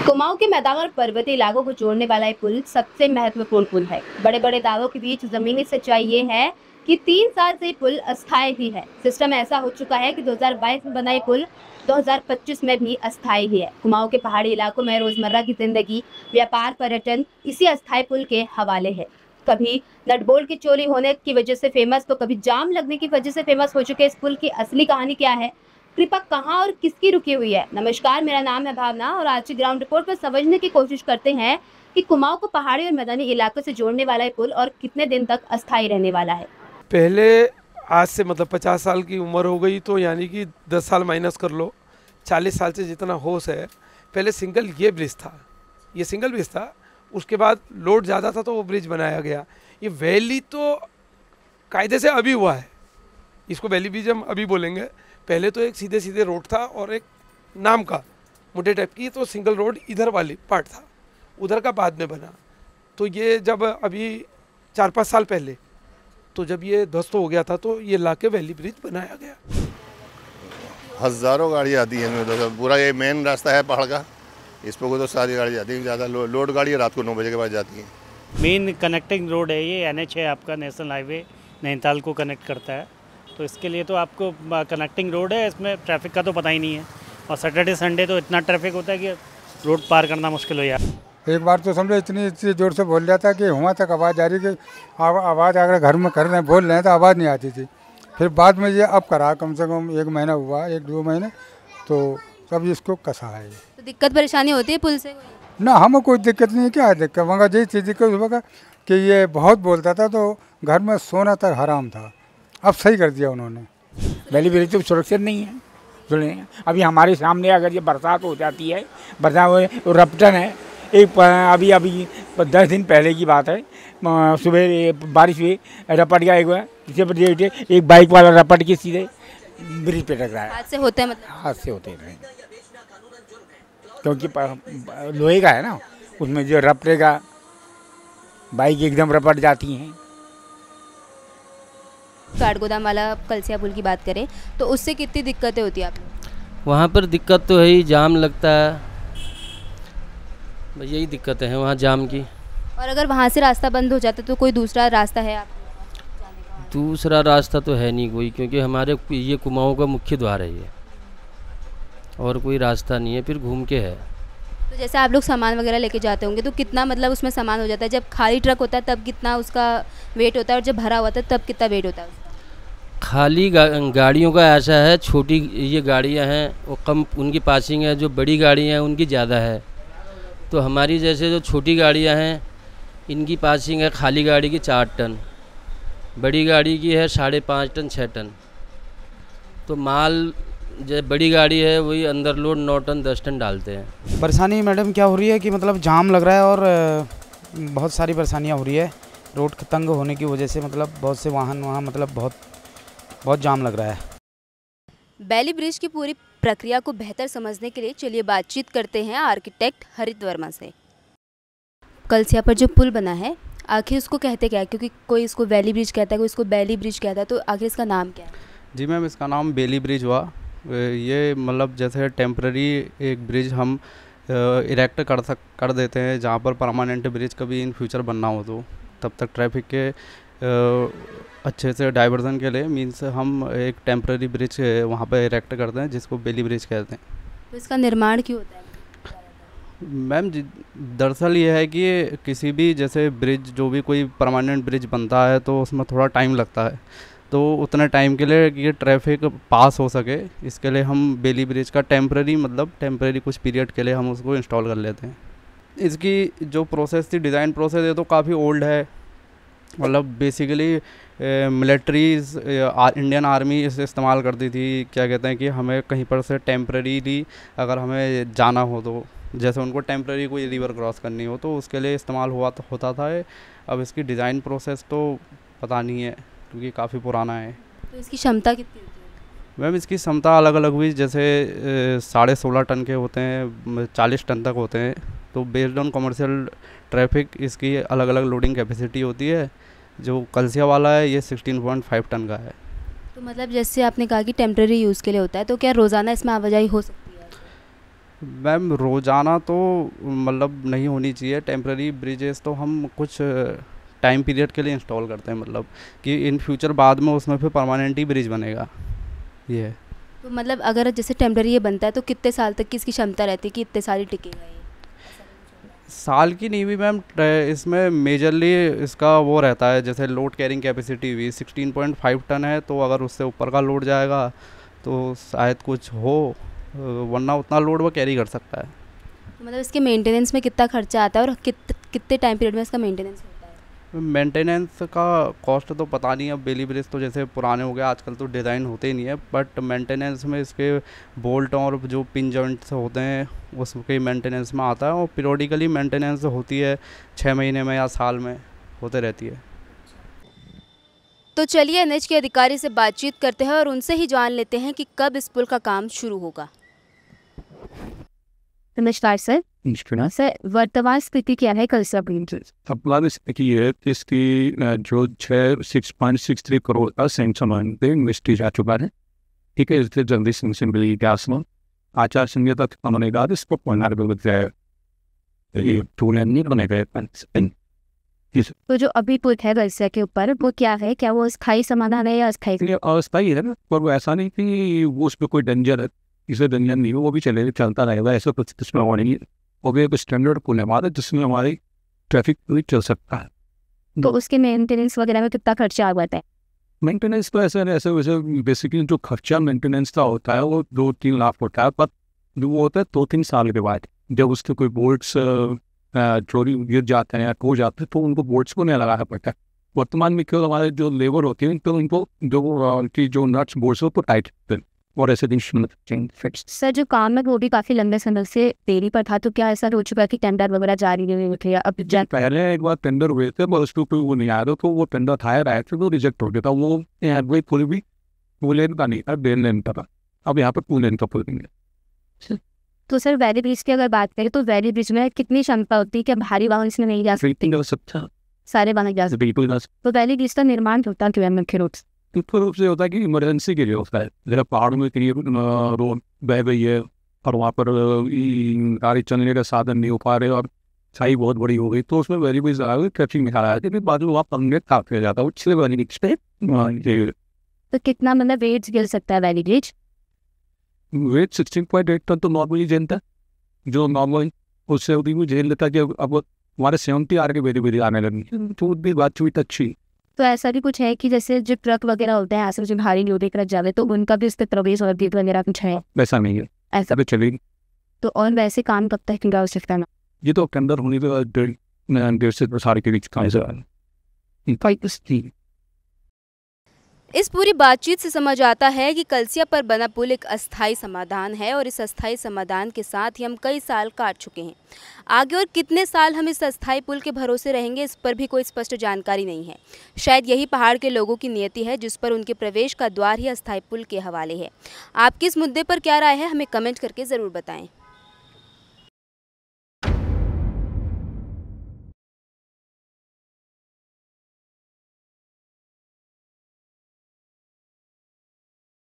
कुमाऊं के मैदान और पर्वतीय इलाकों को जोड़ने वाला ये पुल सबसे महत्वपूर्ण पुल है। बड़े बड़े दावों के बीच जमीनी सच्चाई ये है कि 3 साल से पुल अस्थायी ही है। सिस्टम ऐसा हो चुका है कि 2022 में बना ये पुल 2025 में भी अस्थायी ही है। कुमाऊं के पहाड़ी इलाकों में रोजमर्रा की जिंदगी, व्यापार, पर्यटन इसी अस्थायी पुल के हवाले है। कभी नटबोल्ट की चोरी होने की वजह से फेमस, तो कभी जाम लगने की वजह से फेमस हो चुके इस पुल की असली कहानी क्या है, कृपा कहाँ और किसकी रुकी हुई है। नमस्कार, मेरा नाम है भावना और आज की ग्राउंड रिपोर्ट पर समझने की कोशिश करते हैं कि कुमाऊं को पहाड़ी और मैदानी इलाकों से जोड़ने वाला ये पुल और कितने दिन तक अस्थायी रहने वाला है। पहले आज से मतलब 50 साल की उम्र हो गई तो यानी कि 10 साल माइनस कर लो, 40 साल से जितना होश है, पहले सिंगल ये ब्रिज था, ये सिंगल ब्रिज था। उसके बाद लोड ज़्यादा था तो वो ब्रिज बनाया गया। ये वैली तो कायदे से अभी हुआ है, इसको वैली ब्रिज हम अभी बोलेंगे। पहले तो एक सीधे सीधे रोड था और एक नाम का मोटे टाइप की तो सिंगल रोड इधर वाली पार्ट था, उधर का बाद में बना। तो ये जब अभी 4-5 साल पहले तो जब ये ध्वस्त हो गया था तो ये लाके वैली ब्रिज बनाया गया। हज़ारों गाड़ी आती है, तो पूरा ये मेन रास्ता है पहाड़ का, इस पर तो सारी गाड़ी जाती है। ज़्यादा लोड गाड़ी रात को 9 बजे के बाद जाती है। मेन कनेक्टिंग रोड है ये, NH है आपका, नेशनल हाईवे नैनीताल को कनेक्ट करता है। तो इसके लिए तो आपको कनेक्टिंग रोड है, इसमें ट्रैफिक का तो पता ही नहीं है। और सैटरडे संडे तो इतना ट्रैफिक होता है कि रोड पार करना मुश्किल हो जाता। एक बार तो समझो इतनी ज़ोर से बोल जाता कि वहाँ तक आवाज़ आ रही कि आवाज़ अगर घर में कर रहे हैं बोल रहे हैं तो आवाज़ नहीं आती थी। फिर बाद में ये अब करा, कम से कम 1 महीना हुआ, 1-2 महीने, तो सब इसको कसा है। तो दिक्कत परेशानी होती है पुल से? ना, हमें कोई दिक्कत नहीं है। क्या है दिक्कत, मगर यही चीज़ दिक्कत हुआ कि ये बहुत बोलता था तो घर में सोना तक हराम था। अब सही कर दिया उन्होंने। वैली ब्रिज तो सुरक्षित नहीं है। सुनिए, अभी हमारे सामने अगर ये बरसात हो जाती है, बरसात रपटन है, एक अभी 10 दिन पहले की बात है, सुबह बारिश हुई, रपट गया एक बाइक वाला रपट के सीधे ब्रिज पे टकराया। हादसे होते हैं, मतलब हादसे होते रहे, क्योंकि लोहे का है ना, उसमें जो रपटेगा बाइक एकदम रपट जाती हैं। काठगोदाम वाला कलसिया पुल की बात करें तो उससे कितनी दिक्कतें होती है आपको? वहाँ पर दिक्कत तो है ही, जाम लगता है, बस यही दिक्कतें हैं वहाँ जाम की। और अगर वहाँ से रास्ता बंद हो जाता तो कोई दूसरा रास्ता है आपको? दूसरा रास्ता तो है नहीं कोई, क्योंकि हमारे ये कुमाऊं का मुख्य द्वार है ये, और कोई रास्ता नहीं है, फिर घूम के है। तो जैसे आप लोग सामान वगैरह लेके जाते होंगे तो कितना मतलब उसमें सामान हो जाता है? जब खाली ट्रक होता है तब कितना उसका वेट होता है और जब भरा हुआ था तब कितना वेट होता है उसका? खाली गाड़ियों का ऐसा है, छोटी ये गाड़ियां हैं वो कम, उनकी पासिंग है, जो बड़ी गाड़ियां हैं उनकी ज़्यादा है। तो हमारी जैसे जो छोटी गाड़ियां हैं इनकी पासिंग है खाली गाड़ी की 4 टन, बड़ी गाड़ी की है 5.5 टन 6 टन। तो माल जो बड़ी गाड़ी है वही अंदर लोड 9 टन 10 टन डालते हैं। परेशानी मैडम क्या हो रही है कि मतलब जाम लग रहा है और बहुत सारी परेशानियां हो रही है। रोड तंग होने की वजह से मतलब बहुत से वाहन वहाँ मतलब बहुत जाम लग रहा है। वैली ब्रिज की पूरी प्रक्रिया को बेहतर समझने के लिए चलिए बातचीत करते हैं आर्किटेक्ट हरित वर्मा से। कलसिया पर जो पुल बना है आखिर उसको कहते क्या है? क्योंकि कोई इसको वैली ब्रिज कहता है, कोई इसको बैली ब्रिज कहता है, तो आखिर इसका नाम क्या है? जी मैम, इसका नाम बेली ब्रिज हुआ। ये मतलब जैसे टेम्पररी एक ब्रिज हम इरेक्ट कर देते हैं, जहाँ पर परमानेंट ब्रिज कभी इन फ्यूचर बनना हो तो तब तक ट्रैफिक के अच्छे से डाइवर्जन के लिए मीन्स हम एक टेम्पररी ब्रिज वहाँ पर इरेक्ट करते हैं जिसको बेली ब्रिज कहते हैं। तो इसका निर्माण क्यों होता है मैम? दरअसल ये है कि किसी भी जैसे ब्रिज, जो भी कोई परमानेंट ब्रिज बनता है तो उसमें थोड़ा टाइम लगता है, तो उतने टाइम के लिए ये ट्रैफिक पास हो सके इसके लिए हम बेली ब्रिज का टेम्पररी कुछ पीरियड के लिए हम उसको इंस्टॉल कर लेते हैं। इसकी जो प्रोसेस थी, डिज़ाइन प्रोसेस, ये तो काफ़ी ओल्ड है। मतलब बेसिकली मिलिट्रीज, इंडियन आर्मी इसे इस्तेमाल करती थी। क्या कहते हैं कि हमें कहीं पर से टेम्पररीली अगर हमें जाना हो, तो जैसे उनको टेम्पररी कोई रिवर क्रॉस करनी हो तो उसके लिए इस्तेमाल होता था। अब इसकी डिज़ाइन प्रोसेस तो पता नहीं है क्योंकि काफ़ी पुराना है। तो इसकी क्षमता कितनी होती है? मैम इसकी क्षमता अलग अलग हुई, जैसे 16.5 टन के होते हैं, 40 टन तक होते हैं। तो बेस्ड ऑन कमर्शियल ट्रैफिक इसकी अलग अलग लोडिंग कैपेसिटी होती है। जो कलसिया वाला है ये 16.5 टन का है। तो मतलब जैसे आपने कहा कि टेम्परेरी यूज़ के लिए होता है, तो क्या रोज़ाना इसमें आवाजाही हो सकती है? मैम रोज़ाना तो मतलब नहीं होनी चाहिए। टेम्पररी ब्रिजेस तो हम कुछ टाइम पीरियड के लिए इंस्टॉल करते हैं, मतलब कि इन फ्यूचर बाद में उसमें फिर परमानेंट ही ब्रिज बनेगा, ये है। तो मतलब अगर जैसे टेम्पररी ये बनता है तो कितने साल तक की इसकी क्षमता रहती है कि इतने साल ही टिकेगा ये? साल की नहीं भी मैम, इसमें मेजरली इसका वो रहता है, जैसे लोड कैरिंग कैपेसिटी भी 16.5 टन है, तो अगर उससे ऊपर का लोड जाएगा तो शायद कुछ हो, वरना उतना लोड वो कैरी कर सकता है। मतलब इसके मेंटेनेंस में कितना खर्चा आता है और कितने टाइम पीरियड में इसका मेंटेनेंस होता है? मेंटेनेंस का कॉस्ट तो पता नहीं, अब बेली ब्रिज तो जैसे पुराने हो गए, आजकल तो डिज़ाइन होते ही नहीं है, बट मेंटेनेंस में इसके बोल्ट और जो पिन जॉइंट्स होते हैं उसके मेंटेनेंस में आता है, और पीरियडिकली मेंटेनेंस होती है 6 महीने में या साल में होते रहती है। तो चलिए एनएच के अधिकारी से बातचीत करते हैं और उनसे ही जान लेते हैं कि कब इस पुल का काम शुरू होगा। नमस्कार सर। सर, वर्तमान स्थिति क्या है कलसिया पुल की? वर्तमान स्थिति है कि इसकी जो 6.63 करोड़ का सैंक्शन पे इन्वेस्ट जा चुका है, ठीक है। इससे जल्दी सैंक्शन मिलेगी गैस में, आचार संहिता खत्म होने के बाद इसको बनेगा। तो जो अभी पुल है कलसिया के ऊपर वो क्या है, क्या वो स्थायी समाधान है या अस्थायी? अस्थायी है ना, पर वो ऐसा नहीं कि वो उसमें कोई डेंजर है, इसे डेंजर नहीं है, वो भी चलता रहेगा, ऐसा कुछ इसमें हुआ नहीं है। वो भी एक स्टैंडर्ड पुल है हमारा जिसमें हमारी ट्रैफिक पूरी चल सकता है। तो उसके मेंटेनेंस वगैरह में कितना खर्चा आ जाता है? मेंटेनेंस तो ऐसे वैसे बेसिकली जो खर्चा मेंटेनेंस का होता है वो 2-3 लाख होता है, पर जो वो होता है 2-3 साल के बाद, जब उसके कोई बोल्ट्स चोरी गिर जाते हैं या खो जाते हैं तो उनको बोल्ट्स को नहीं लगाना पड़ता है। वर्तमान में केवल हमारे जो लेबर होते हैं तो उनको जो उनकी जो नट्स बोल्ट्स को टाइट करते हैं और ऐसे दिन। सर, जो काम है वो भी काफ़ी लंबे समय से देरी पर था, तो क्या ऐसा हो चुका है कि टेंडर वगैरह जारी नहीं हुए थे या अब पहले एक बार टेंडर हुए थे पर उसको कोई वो नहीं आया था, तो वो टेंडर था रहे थे तो रिजेक्ट हो गया था। वो पुल भी वो लेन का नहीं था, 1.5 लेन का था, अब यहाँ पर 2 लेन का पुल नहीं है। तो सर वैली ब्रिज की अगर बात करें तो वैली ब्रिज में कितनी क्षमता होती है कि भारी वाहन इसमें नहीं जा सकते? सारे वाहन जा सकते। तो वैली ब्रिज का निर्माण होता क्यों है मुख्य रूप से? मुख्य रूप से होता है कि इमरजेंसी के लिए होता है, जैसे पहाड़ में कहीं रोड बह गई है और वहाँ पर गाड़ी चलने का साधन नहीं हो पा रहे और छाई बहुत बड़ी हो गई, तो उसमें वैली ब्रिज ट्रैफिक में खड़ा है, बाद में वहाँ पंगे काफ किया जाता है, उससे वैली ब्रिज पे। तो कितना मतलब वेट गिर सकता है वैली ब्रिज? वेट 16.8 टन तो नॉर्मली झेलता है, जो नॉर्मल उससे भी झेल लेता है। कि अब हमारे 70 आर के वेरी आने लगी, तो भी बातचीत अच्छी। तो ऐसा भी कुछ है कि जैसे जो ट्रक वगैरह होते हैं ऐसे जो भारी लोड लेकर जावे तो उनका भी इस पर प्रवेश और भी वगैरह कुछ है? वैसा नहीं है, ऐसा भी चलेगी। तो और वैसे काम कब तक पूरा हो सकता है? ये तो टेंडर होने के 1.5 से 2 साल के बीच का है। इस पूरी बातचीत से समझ आता है कि कलसिया पर बना पुल एक अस्थायी समाधान है और इस अस्थायी समाधान के साथ ही हम कई साल काट चुके हैं। आगे और कितने साल हम इस अस्थायी पुल के भरोसे रहेंगे इस पर भी कोई स्पष्ट जानकारी नहीं है। शायद यही पहाड़ के लोगों की नियति है जिस पर उनके प्रवेश का द्वार ही अस्थायी पुल के हवाले है। आपकी इस मुद्दे पर क्या राय है हमें कमेंट करके ज़रूर बताएं।